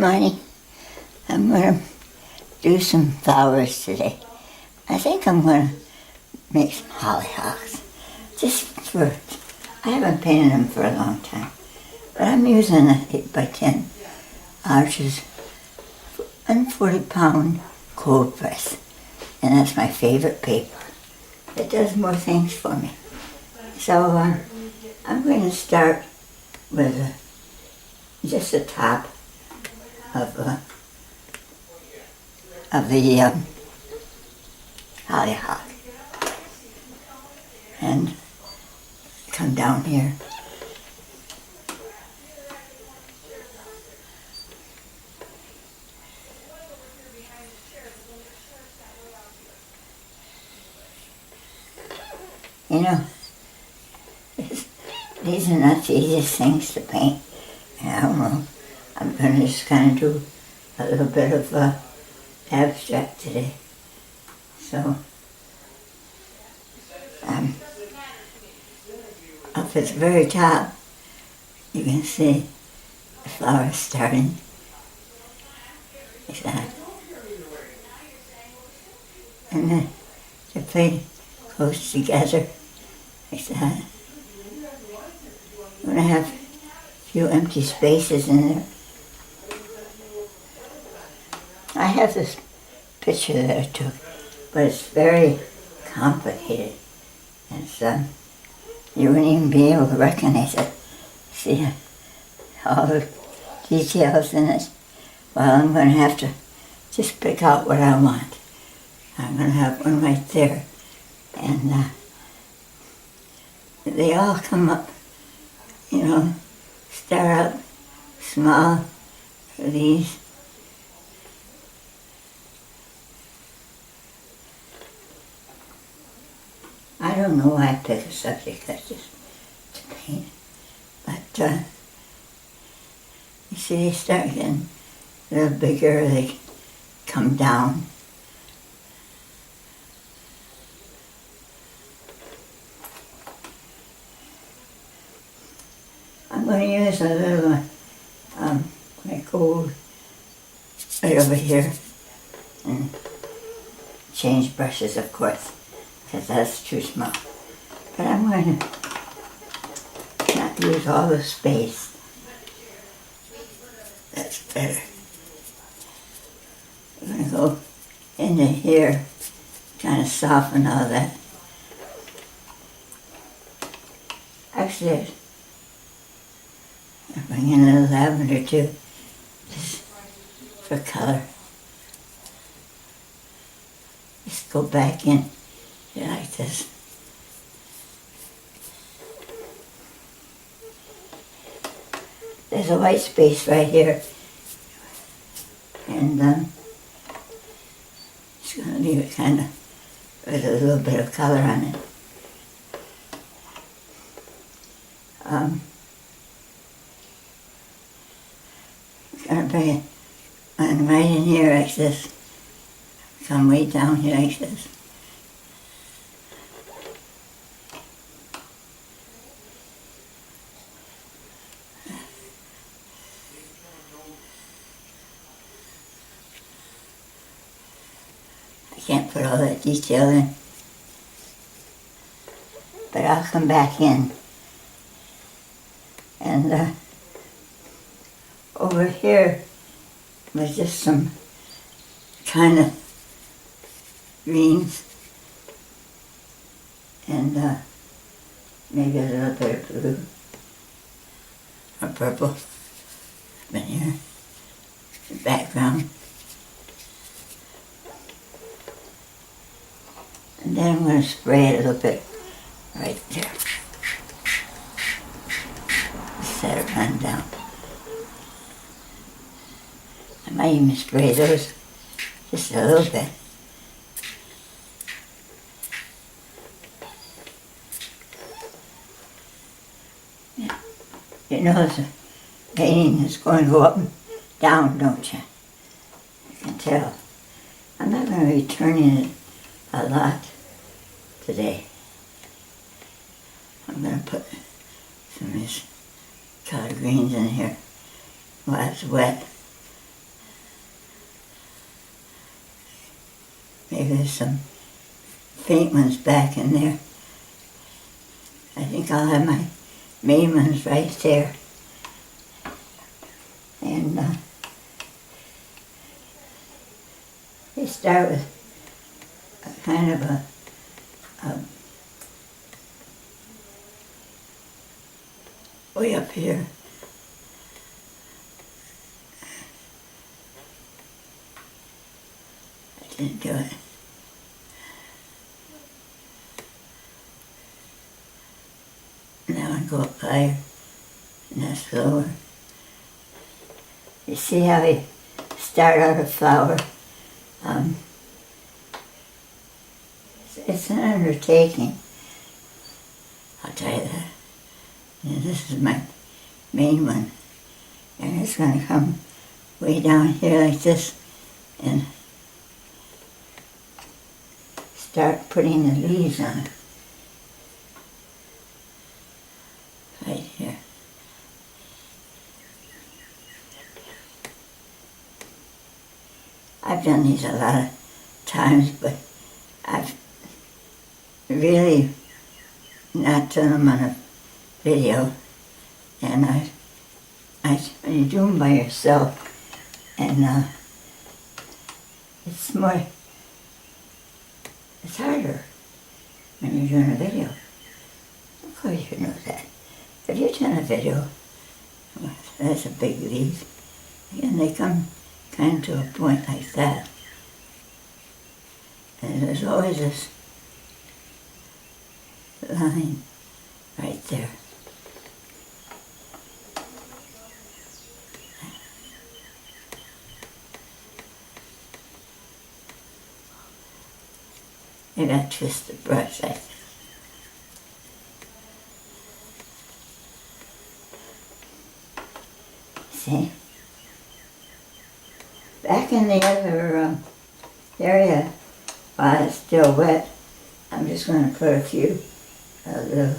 Money. I'm going to do some flowers today. I think I'm going to make some hollyhocks. Just for, I haven't painted them for a long time. But I'm using an 8x10, which is 140-pound cold press. And that's my favorite paper. It does more things for me. So I'm going to start with just the top of the hollyhock, and come down here. You know, these are not the easiest things to paint. And I don't know, I'm going to just kind of do a little bit of abstract today. So, up at the very top, you can see the flowers starting like that. And then they're pretty close together like that. I'm going to have a few empty spaces in there. I have this picture that I took, but it's very complicated. It's, you wouldn't even be able to recognize it. See all the details in it. Well, I'm going to have to just pick out what I want. I'm going to have one right there. And they all come up, you know, start out small, these. I don't know why I picked a subject that's just to paint, but you see they start getting a little bigger, they come down. I'm going to use a little like gold right over here, and change brushes, of course, because that's too small. But I'm going to not use all the space. That's better. I'm going to go into here, kind of soften all that. Actually, I bring in a little lavender too, just for color. Just go back in like this. There's a white space right here, and just going to leave it kind of with a little bit of color on it. I'm going to bring it on right in here like this. Come way down here like this. I can't put all that detail in, but I'll come back in. And over here was just some kind of greens and maybe a little bit of blue or purple in here, the background. And then I'm going to spray it a little bit right there. Just let it run down. I might even spray those just a little bit. Yeah. You know the painting is going to go up and down, don't you? You can tell. I'm not going to be turning it a lot today. I'm going to put some of these collard greens in here while it's wet. Maybe there's some faint ones back in there. I think I'll have my main ones right there. And they start with a kind of a way up here. I didn't do it. Now I go up higher, and that's lower. You see how we start out a flower? It's an undertaking, I'll tell you that. And this is my main one, and it's going to come way down here like this and start putting the leaves on it. Right here. I've done these a lot of times, but I've really not done them on a video. And when you do them by yourself, and it's harder when you're doing a video. Of course you know that. If you've done a video, well, that's a big leaf, and they come kind of to a point like that. And there's always this line right there. Maybe I twist the brush, I think. See? Back in the other area, while it's still wet, I'm just going to put a few little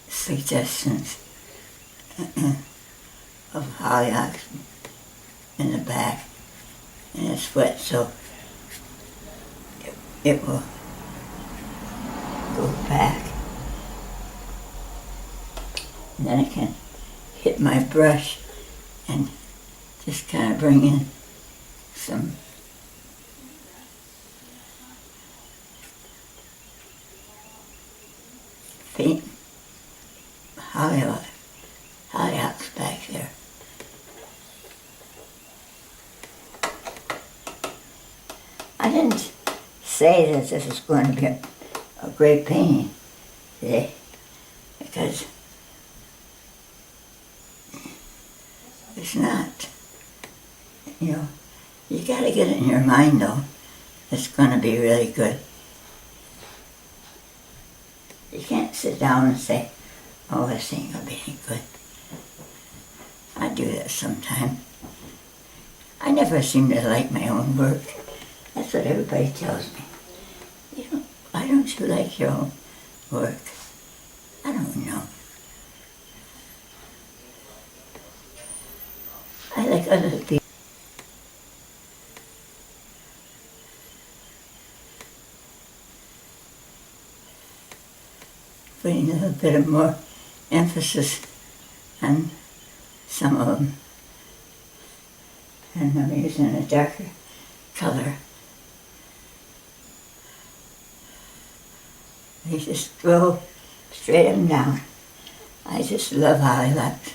suggestions of hollyhocks in the back. And it's wet, so it will go back. And then I can hit my brush and just kind of bring in some faint hollyhocks back there. I didn't say that this is going to be a great painting today, because it's not. You know, you got to get it in your mind, though. It's going to be really good. You can't sit down and say, oh, this ain't going to be any good. I do that sometimes. I never seem to like my own work. That's what everybody tells me. Why don't you like your own work? I don't know. I like other people. Putting a little bit of more emphasis on some of them. And I'm using a darker color. They just go straight up and down. I just love hollyhocks.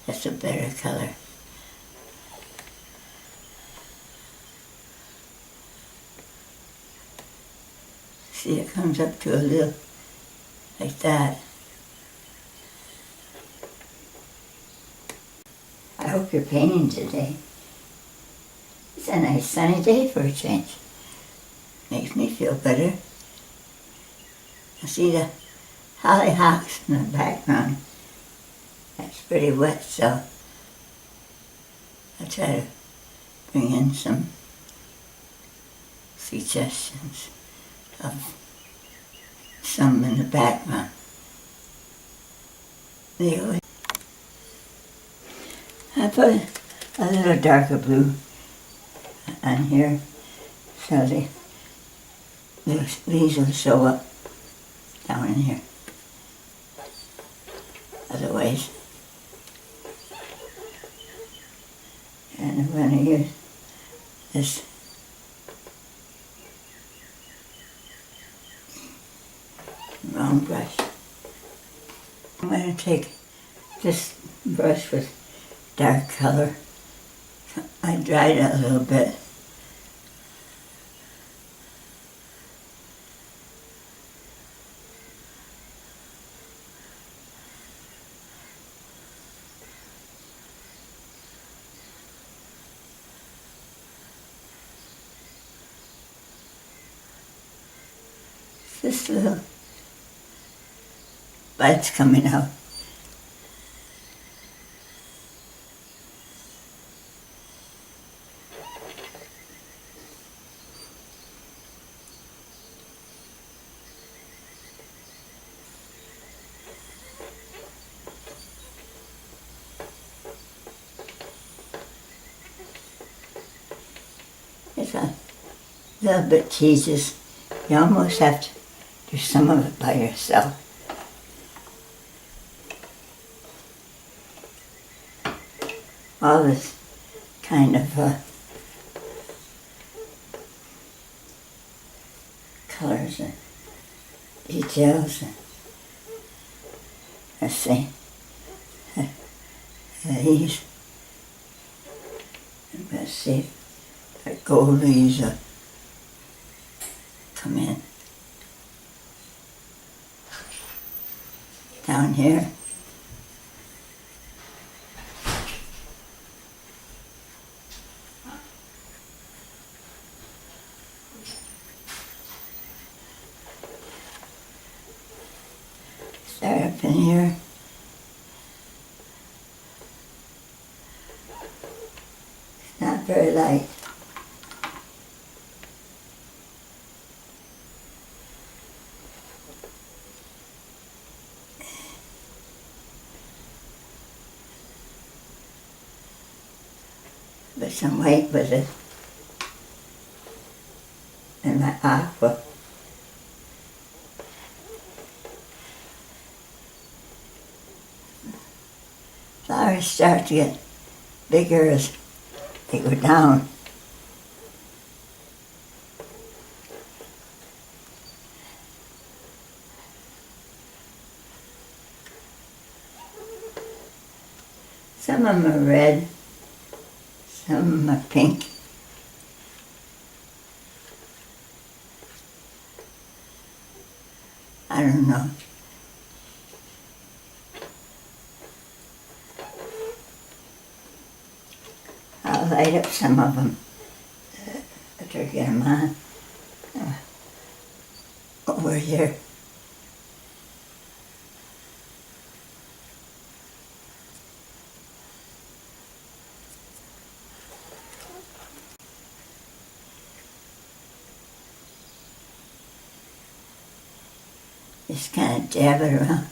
That's a better color. See, it comes up to a little like that. I hope you're painting today. It's a nice sunny day for a change. Makes me feel better. I see the hollyhocks in the background. That's pretty wet, so I'll try to bring in some suggestions of some in the background. Anyway, I put a little darker blue on here So these will show up down in here. Otherwise, and I'm going to use this round brush. I'm going to take this brush with dark color. I dried it a little bit. This little buds coming out. It's a little bit tedious. You almost have to do some of it by yourself. All this kind of colors and details. And let's see, these. I'm going to see if the goldies come in. Down here. Start up in here. It's not very light. But some white with it. And my aqua. Flowers start to get bigger as they go down. Some of them are red, some of them are pink. I don't know. I'll light up some of them after I get them on. Over here. Just kind of dab it around.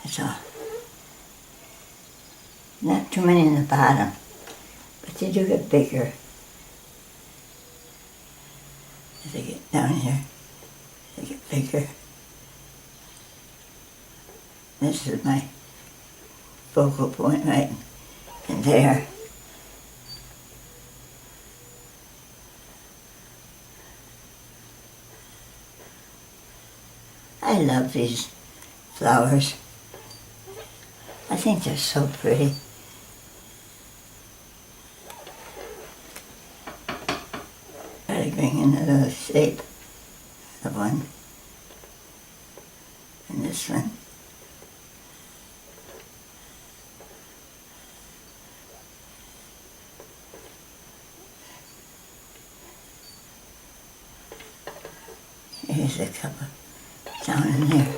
That's all. Not too many in the bottom, but they do get bigger as they get down here. They get bigger. This is my focal point right in there. I love these flowers. I think they're so pretty. Try to bring in a little shape of one. And this one. Here's a couple down in there.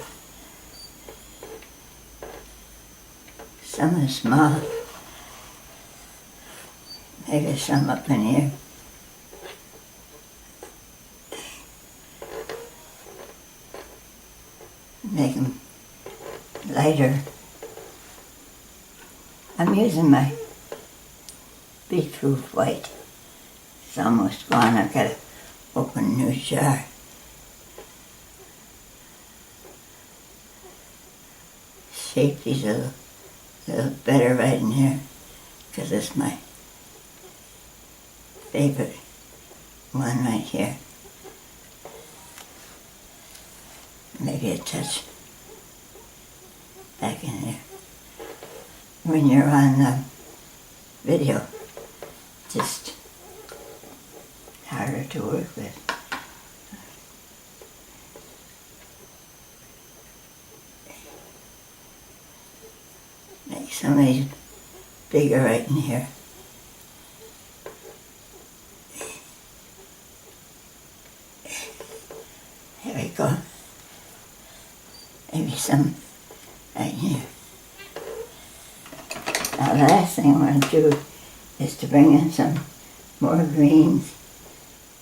Some are small. Maybe some up in here. Make them lighter. I'm using my beetroot white. It's almost gone. I've got to open a new jar. Shape these a little better right in here because it's my favorite one right here. Maybe a touch back in there. When you're on the video, just harder to work with. Make some of these bigger right in here. There we go. Maybe some right here. Now the last thing I want to do is to bring in some more greens.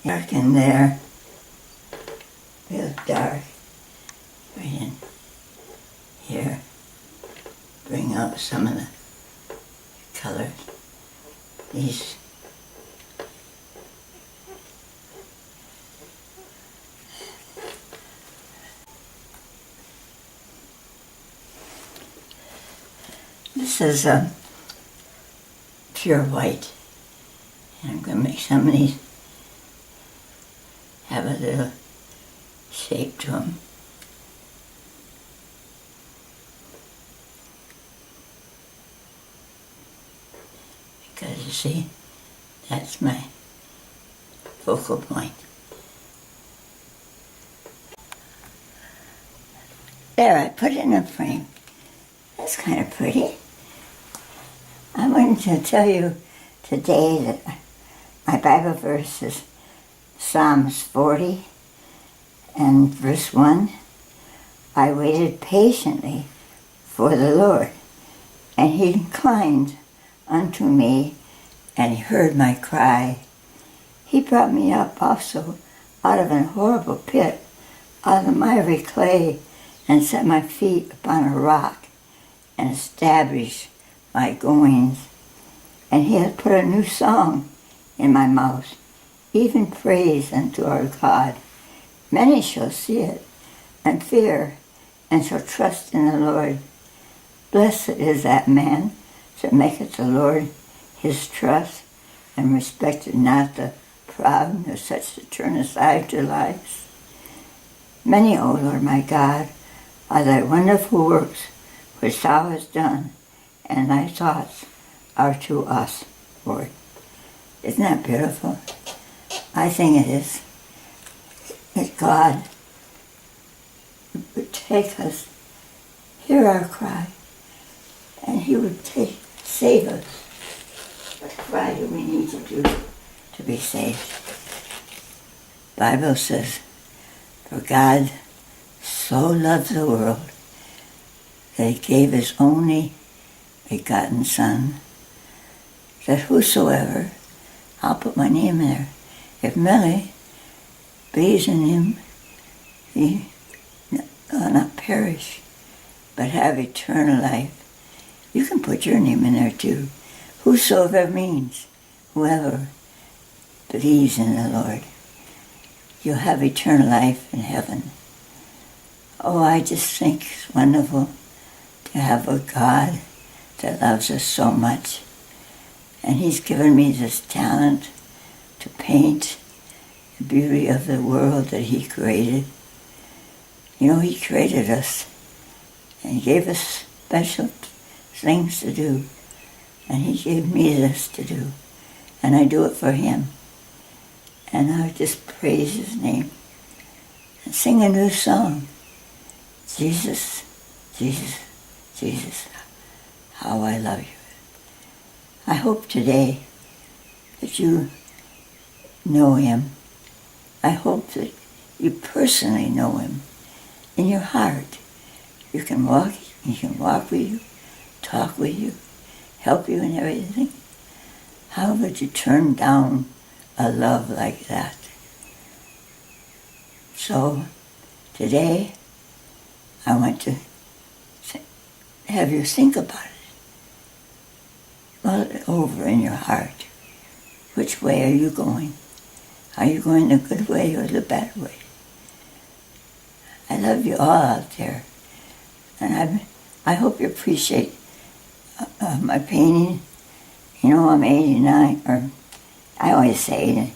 Dark in there. Real dark. Right in here. Bring out some of the colors. These This is pure white. And I'm going to make some of these have a little shape to them. Because you see, that's my focal point. There, I put it in a frame. That's kind of pretty. I wanted to tell you today that my Bible verse is Psalms 40 and verse 1. I waited patiently for the Lord, and he inclined unto me, and he heard my cry. He brought me up also out of an horrible pit, out of the miry clay, and set my feet upon a rock, and established my goings. And he hath put a new song in my mouth, even praise unto our God. Many shall see it, and fear, and shall trust in the Lord. Blessed is that man that maketh the Lord his trust, and respecteth not the proud, nor such to turn aside to lies. Many, O Lord my God, are thy wonderful works which thou hast done, and thy thoughts are to us, Lord. Isn't that beautiful? I think it is. That God would take us, hear our cry, and he would save us. What cry do we need to do to be saved? The Bible says, for God so loved the world that he gave his only begotten Son, that whosoever, I'll put my name there, if Millie believes in him, he will not perish, but have eternal life. You can put your name in there too. Whosoever means whoever believes in the Lord. You'll have eternal life in heaven. Oh, I just think it's wonderful to have a God that loves us so much. And he's given me this talent to paint the beauty of the world that he created. You know, he created us and he gave us special things to do. And he gave me this to do. And I do it for him. And I just praise his name and sing a new song. Jesus, Jesus, Jesus, how I love you. I hope today that you know him. I hope that you personally know him in your heart. He can walk with you, talk with you, help you in everything. How would you turn down a love like that? So today, I want to have you think about it. Mull it over in your heart. Which way are you going? Are you going the good way or the bad way? I love you all out there. And I hope you appreciate my painting. You know, I'm 89, or I always say 80.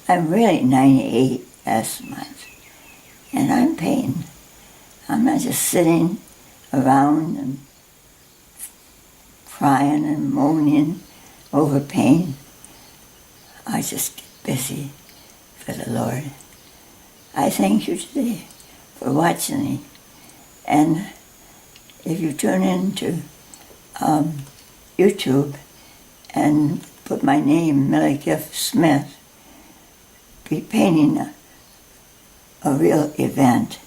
I'm really 98 last month. And I'm painting. I'm not just sitting around and crying and moaning over pain. I just get busy for the Lord. I thank you today for watching me. And if you tune into YouTube and put my name, Millie Gift Smith, be painting a real event,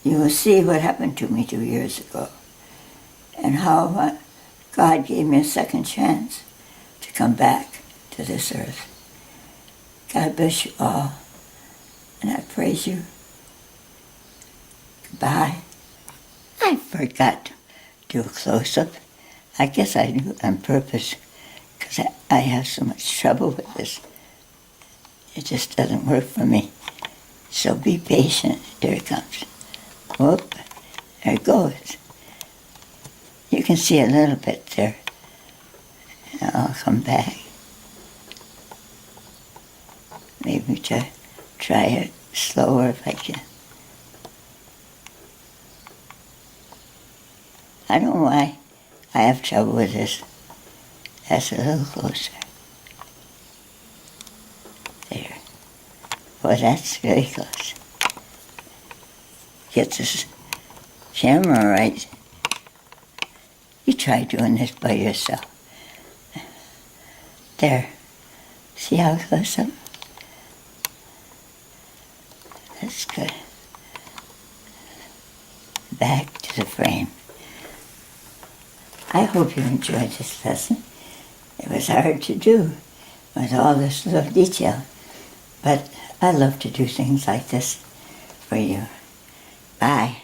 you will see what happened to me 2 years ago and how God gave me a second chance to come back to this earth. God bless you all, and I praise you. Goodbye. I forgot to do a close-up. I guess I do on purpose because I have so much trouble with this. It just doesn't work for me. So be patient. Here it comes. Whoop. There it goes. You can see a little bit there. And I'll come back. Maybe try it slower if I can. I don't know why I have trouble with this. That's a little closer. There. Well, that's really close. Get this camera right. You try doing this by yourself. There. See how close up? That's good. Back to the frame. I hope you enjoyed this lesson. It was hard to do with all this little detail, but I love to do things like this for you. Bye.